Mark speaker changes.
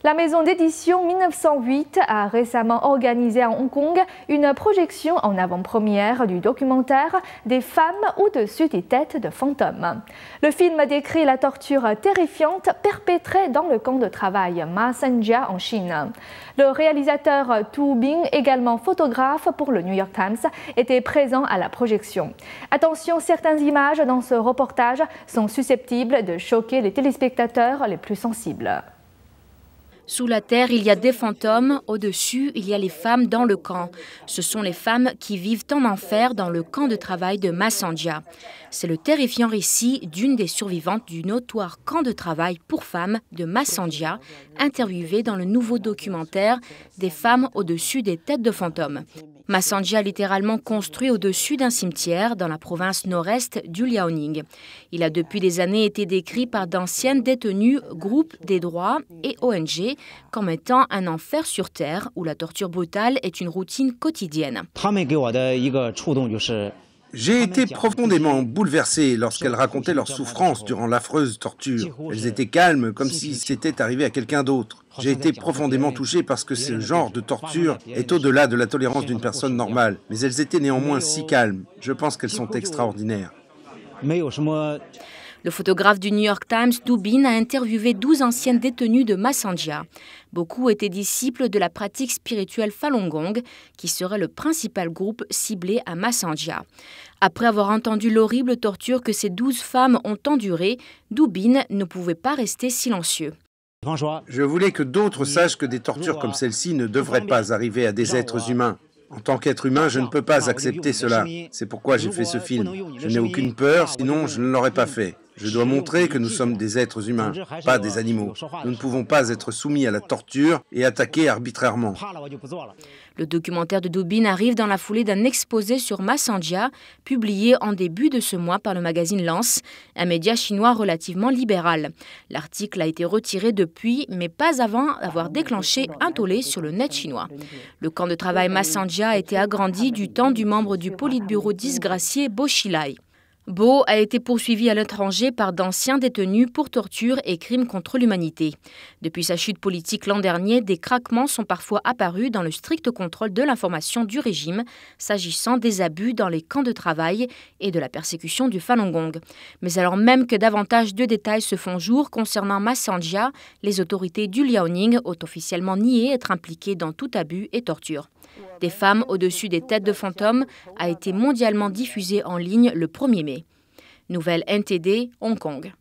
Speaker 1: La maison d'édition 1908 a récemment organisé à Hong Kong une projection en avant-première du documentaire Des femmes au-dessus des têtes de fantômes. Le film décrit la torture terrifiante perpétrée dans le camp de travail Ma Sanjia en Chine. Le réalisateur Tu Bing, également photographe pour le New York Times, était présent à la projection. Attention, certaines images dans ce reportage sont susceptibles de choquer les téléspectateurs les plus sensibles.
Speaker 2: Sous la terre, il y a des fantômes. Au-dessus, il y a les femmes dans le camp. Ce sont les femmes qui vivent en enfer dans le camp de travail de Ma Sanjia. C'est le terrifiant récit d'une des survivantes du notoire camp de travail pour femmes de Ma Sanjia, interviewée dans le nouveau documentaire Des femmes au-dessus des têtes de fantômes. Ma Sanjia est littéralement construit au-dessus d'un cimetière dans la province nord-est du Liaoning. Il a depuis des années été décrit par d'anciennes détenues, groupes des droits et ONG comme étant un enfer sur terre où la torture brutale est une routine quotidienne.
Speaker 3: J'ai été profondément bouleversé lorsqu'elles racontaient leurs souffrances durant l'affreuse torture. Elles étaient calmes, comme si c'était arrivé à quelqu'un d'autre. J'ai été profondément touché parce que ce genre de torture est au-delà de la tolérance d'une personne normale. Mais elles étaient néanmoins si calmes. Je pense qu'elles sont extraordinaires.
Speaker 2: Le photographe du New York Times, Tu Bing, a interviewé 12 anciennes détenues de Ma Sanjia. Beaucoup étaient disciples de la pratique spirituelle Falun Gong, qui serait le principal groupe ciblé à Ma Sanjia. Après avoir entendu l'horrible torture que ces 12 femmes ont endurée, Tu Bing ne pouvait pas rester silencieux.
Speaker 3: Je voulais que d'autres sachent que des tortures comme celle-ci ne devraient pas arriver à des êtres humains. En tant qu'être humain, je ne peux pas accepter cela. C'est pourquoi j'ai fait ce film. Je n'ai aucune peur, sinon je ne l'aurais pas fait. Je dois montrer que nous sommes des êtres humains, pas des animaux. Nous ne pouvons pas être soumis à la torture et attaqués arbitrairement.
Speaker 2: Le documentaire de Tu Bing arrive dans la foulée d'un exposé sur Ma Sanjia, publié en début de ce mois par le magazine Lance, un média chinois relativement libéral. L'article a été retiré depuis, mais pas avant d'avoir déclenché un tollé sur le net chinois. Le camp de travail Ma Sanjia a été agrandi du temps du membre du Politburo disgracié Bo Xilai. Bo a été poursuivi à l'étranger par d'anciens détenus pour torture et crimes contre l'humanité. Depuis sa chute politique l'an dernier, des craquements sont parfois apparus dans le strict contrôle de l'information du régime, s'agissant des abus dans les camps de travail et de la persécution du Falun Gong. Mais alors même que davantage de détails se font jour concernant Ma Sanjia, les autorités du Liaoning ont officiellement nié être impliquées dans tout abus et torture. Des femmes au-dessus des têtes de fantômes a été mondialement diffusée en ligne le 1er mai. Nouvelle NTD, Hong Kong.